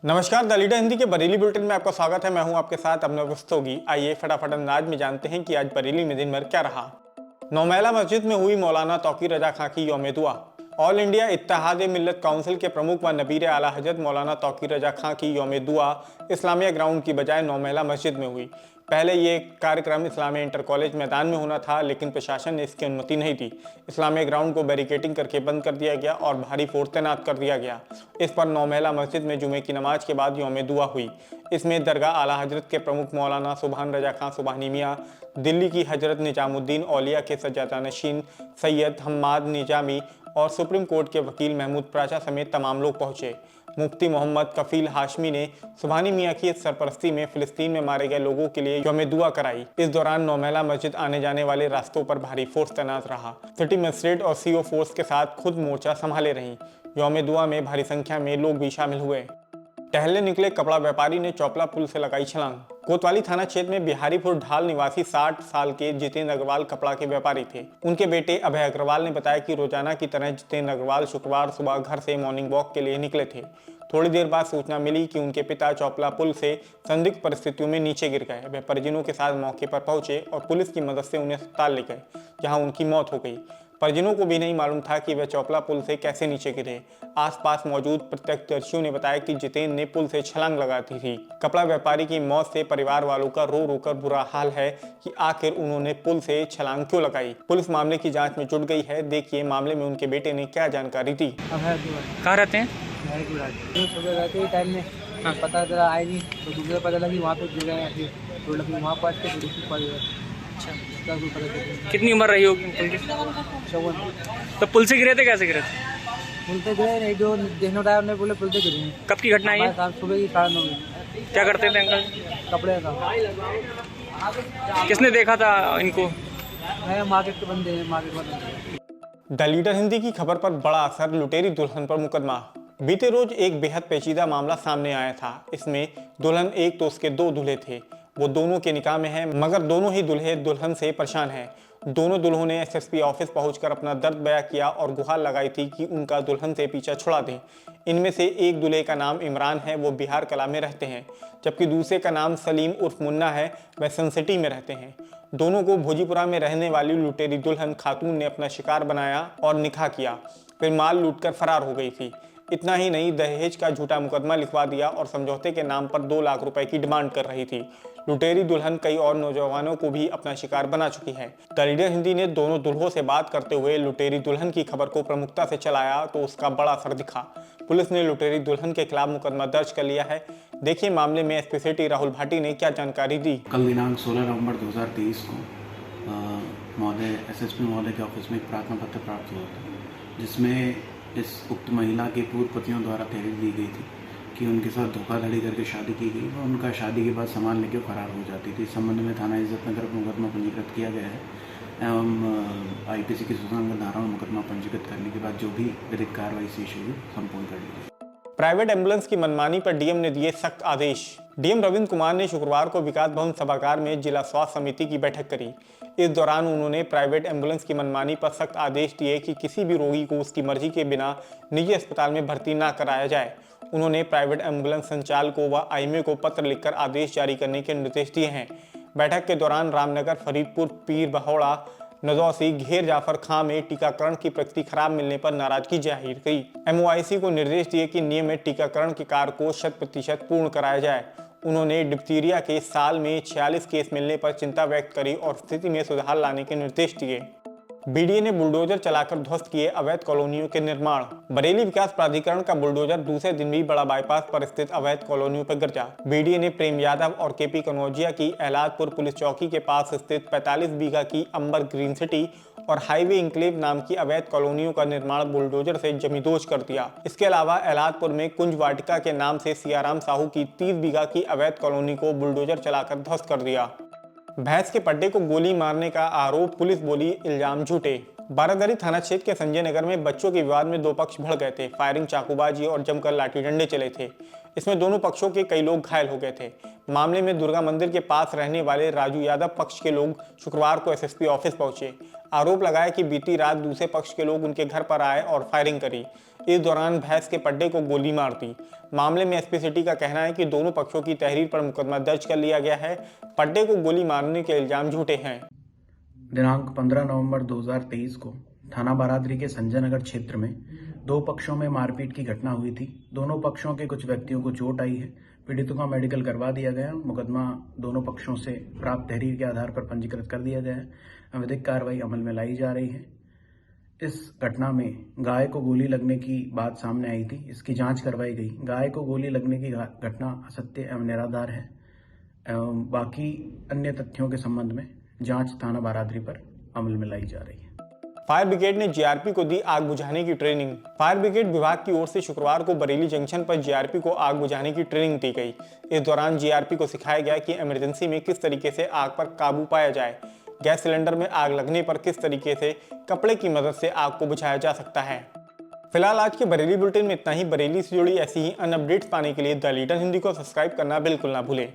नमस्कार, the leader Hindi के Bareilly bulletin में आपका स्वागत है। मैं हूं आपके साथ अभिनव रस्तोगी। आइए फटाफट अंदाज में जानते हैं कि आज बरेली में दिन भर क्या रहा। नौमेला मस्जिद में हुई मौलाना तौकीर रजा खां की यौम दुआ। ऑल इंडिया इत्तेहाद मिल्लत काउंसिल के प्रमुख व नबीर आला हजरत मौलाना तौकीर रजा खां की यौम दुआ इस्लामिया ग्राउंड की बजाय नौमेला मस्जिद में हुई। पहले ये कार्यक्रम इस्लामिया इंटर कॉलेज मैदान में होना था, लेकिन प्रशासन ने इसकी अनुमति नहीं दी। इस्लामिया ग्राउंड को बैरिकेटिंग करके बंद कर दिया गया और भारी फोर्स तैनात कर दिया गया। इस पर नौमेला मस्जिद में जुमे की नमाज के बाद यौम दुआ हुई। इसमें दरगाह आला हजरत के प्रमुख मौलाना सुबहान रजा खां सुबहानी मियाँ, दिल्ली की हजरत निजामुद्दीन औलिया के सज्जादानशीन सैयद हम्माद निजामी और सुप्रीम कोर्ट के वकील महमूद प्राचा समेत तमाम लोग पहुंचे। मुफ्ती मोहम्मद कफील हाशमी ने सुबहानी मियाँ की सरपरस्ती में फिलिस्तीन में मारे गए लोगों के लिए यौम दुआ कराई। इस दौरान नौमेला मस्जिद आने जाने वाले रास्तों पर भारी फोर्स तैनात रहा। सिटी मजिस्ट्रेट और सीओ फोर्स के साथ खुद मोर्चा संभाले रहीं। यौम दुआ में भारी संख्या में लोग भी शामिल हुए। टहलने निकले कपड़ा व्यापारी ने चौपला पुल से लगाई छलांग। कोतवाली थाना क्षेत्र में बिहारीपुर ढाल निवासी 60 साल के जितेंद्र अग्रवाल कपड़ा के व्यापारी थे। उनके बेटे अभय अग्रवाल ने बताया कि रोजाना की तरह जितेंद्र अग्रवाल शुक्रवार सुबह घर से मॉर्निंग वॉक के लिए निकले थे। थोड़ी देर बाद सूचना मिली कि उनके पिता चौपला पुल से संदिग्ध परिस्थितियों में नीचे गिर गए। वे परिजनों के साथ मौके पर पहुंचे और पुलिस की मदद से उन्हें अस्पताल ले गए, जहां उनकी मौत हो गई। परिजनों को भी नहीं मालूम था कि वे चौपला पुल से कैसे नीचे गिरे। आसपास मौजूद प्रत्यक्षदर्शियों ने बताया कि जितेंद्र ने पुल से छलांग लगाती थी। कपड़ा व्यापारी की मौत से परिवार वालों का रो रो कर बुरा हाल है कि आखिर उन्होंने पुल से छलांग क्यों लगाई। पुलिस मामले की जांच में जुट गई है। देखिए मामले में उनके बेटे ने क्या जानकारी दी। कहाँ रहते हैं? सुबह रहते ही टाइम में पता चला आए नहीं, तो दूसरा पता लगी वहाँ पे जगह है तो लगी वहाँ पास के थोड़ी सी पड़ गया। अच्छा, कितनी उम्र रही होगी उनकी? 54। तो पुल से गिरे थे, कैसे गिरे थे? पुल पे गए नहीं, जो देखने टाइम ने बोले पुल पे गिरे। कब की घटना है ये? सुबह की 9:30 बजे। क्या करते थे अंकल? कपड़े का। किसने देखा था इनको? मैं मार्केट के बंदे हैं, मार्केट बंदे। द लीडर हिंदी की खबर पर बड़ा असर, लुटेरी दुल्हन पर मुकदमा। बीते रोज एक बेहद पेचीदा मामला सामने आया था। इसमें दुल्हन एक तो उसके दो दूल्हे थे। वो दोनों के निकाह में हैं, मगर दोनों ही दूल्हे दुल्हन से परेशान हैं। दोनों दुल्हों ने एसएसपी ऑफिस पहुंचकर अपना दर्द बयां किया और गुहार लगाई थी कि उनका दुल्हन से पीछा छुड़ा दें। इनमें से एक दूल्हे का नाम इमरान है, वो बिहार कला में रहते हैं, जबकि दूसरे का नाम सलीम उर्फ मुन्ना है, वह सन सिटी में रहते हैं। दोनों को भोजीपुरा में रहने वाली लुटेरी दुल्हन खातून ने अपना शिकार बनाया और निकाह किया, फिर माल लूटकर फरार हो गई थी। इतना ही नहीं, दहेज का झूठा मुकदमा लिखवा दिया और समझौते के नाम पर 2 लाख रुपए की डिमांड कर रही थी। लुटेरी दुल्हन कई और नौजवानों को भी अपना शिकार बना चुकी है। द लीडर हिंदी ने दोनों दुल्हों से बात करते हुए लुटेरी दुल्हन की खबर को प्रमुखता से चलाया तो उसका बड़ा असर दिखा। पुलिस ने लुटेरी दुल्हन के खिलाफ मुकदमा दर्ज कर लिया है। देखिए मामले में एसपी सिटी राहुल भाटी ने क्या जानकारी दी। कल दिनांक 16 नवंबर 2023 को महोदय एसएसपी महोदय के ऑफिस में एक प्रार्थना पत्र प्राप्त हुआ था, जिसमें इस उक्त महिला के पूर्व पतियों द्वारा तहरीर दी गई थी कि उनके साथ धोखाधड़ी करके शादी की गई और उनका शादी के बाद सामान लेकर फरार हो जाती थी। इस संबंध में थाना इज्जतनगर पर मुकदमा पंजीकृत किया गया है एवं आईपीसी की सुसंगत धाराओं में मुकदमा पंजीकृत करने के बाद जो भी विधिक कार्रवाई शेष होगी संपूर्ण कर ली जाएगी। प्राइवेट एम्बुलेंस की मनमानी पर डीएम ने दिए सख्त आदेश। डीएम रविंद्र कुमार ने शुक्रवार को विकास भवन सभागार में जिला स्वास्थ्य समिति की बैठक करी। इस दौरान उन्होंने प्राइवेट एम्बुलेंस की मनमानी पर सख्त आदेश दिए कि किसी भी रोगी को उसकी मर्जी के बिना निजी अस्पताल में भर्ती न कराया जाए। उन्होंने प्राइवेट एम्बुलेंस संचालकों व आईएमए को पत्र लिखकर आदेश जारी करने के निर्देश दिए हैं। बैठक के दौरान रामनगर, फरीदपुर, पीर बहौड़ा, नदौसी, घेर जाफर खां में टीकाकरण की प्रगति खराब मिलने पर नाराजगी जाहिर की। एमओआईसी को निर्देश दिए कि नियमित टीकाकरण के कार्य को 100% पूर्ण कराया जाए। उन्होंने डिप्थीरिया के साल में 46 केस मिलने पर चिंता व्यक्त करी और स्थिति में सुधार लाने के निर्देश दिए। बीडीए ने बुलडोजर चलाकर ध्वस्त किए अवैध कॉलोनियों के निर्माण। बरेली विकास प्राधिकरण का बुलडोजर दूसरे दिन भी बड़ा बाईपास पर स्थित अवैध कॉलोनियों पर गरजा। बीडीए ने प्रेम यादव और केपी कनौजिया की एलादपुर पुलिस चौकी के पास स्थित 45 बीघा की अंबर ग्रीन सिटी और हाईवे इंक्लेव नाम की अवैध कॉलोनियों का निर्माण बुलडोजर से जमींदोज कर दिया। इसके अलावा एलादपुर में कुंज वाटिका के नाम से सियाराम साहू की 30 बीघा की अवैध कॉलोनी को बुलडोजर चलाकर ध्वस्त कर दिया। भैंस के पड्डे को गोली मारने का आरोप, पुलिस बोली इल्जाम झूठे। बारादरी थाना क्षेत्र के संजय नगर में बच्चों के विवाद में 2 पक्ष भड़ गए थे। फायरिंग, चाकूबाजी और जमकर लाठी डंडे चले थे। इसमें दोनों पक्षों के कई लोग घायल हो गए थे। मामले में दुर्गा मंदिर के पास रहने वाले राजू यादव पक्ष के लोग शुक्रवार को एसएसपी ऑफिस पहुंचे। आरोप लगाया कि बीती रात दूसरे पक्ष के लोग उनके घर पर आए और फायरिंग करी। इस दौरान भैंस के पड्डे को गोली मार दी। मामले में एसपी सिटी का कहना है कि दोनों पक्षों की तहरीर पर मुकदमा दर्ज कर लिया गया है। पड्डे को गोली मारने के इल्जाम झूठे हैं। दिनांक 15 नवंबर 2023 को थाना बारादरी के संजय नगर क्षेत्र में दो पक्षों में मारपीट की घटना हुई थी। दोनों पक्षों के कुछ व्यक्तियों को चोट आई है। पीड़ितों का मेडिकल करवा दिया गया। मुकदमा दोनों पक्षों से प्राप्त तहरीर के आधार पर पंजीकृत कर दिया गया है। विधिक कार्रवाई अमल में लाई जा रही है। इस घटना में गाय को गोली लगने की बात सामने आई थी। इसकी जांच करवाई गई। गाय को गोली लगने की घटना असत्य एवं निराधार है। बाकी अन्य तथ्यों के संबंध में जांच थाना बारादरी पर अमल में लाई जा रही है। फायर ब्रिगेड ने जीआरपी को दी आग बुझाने की ट्रेनिंग। फायर ब्रिगेड विभाग की ओर से शुक्रवार को बरेली जंक्शन पर जीआरपी को आग बुझाने की ट्रेनिंग दी गई। इस दौरान जीआरपी को सिखाया गया कि इमरजेंसी में किस तरीके से आग पर काबू पाया जाए। गैस सिलेंडर में आग लगने पर किस तरीके से कपड़े की मदद से आग को बुझाया जा सकता है। फिलहाल आज के बरेली बुलेटिन में इतना ही। बरेली से जुड़ी ऐसी ही अन्य अपडेट्स पाने के लिए द लीडर हिंदी को सब्सक्राइब करना बिल्कुल ना भूलें।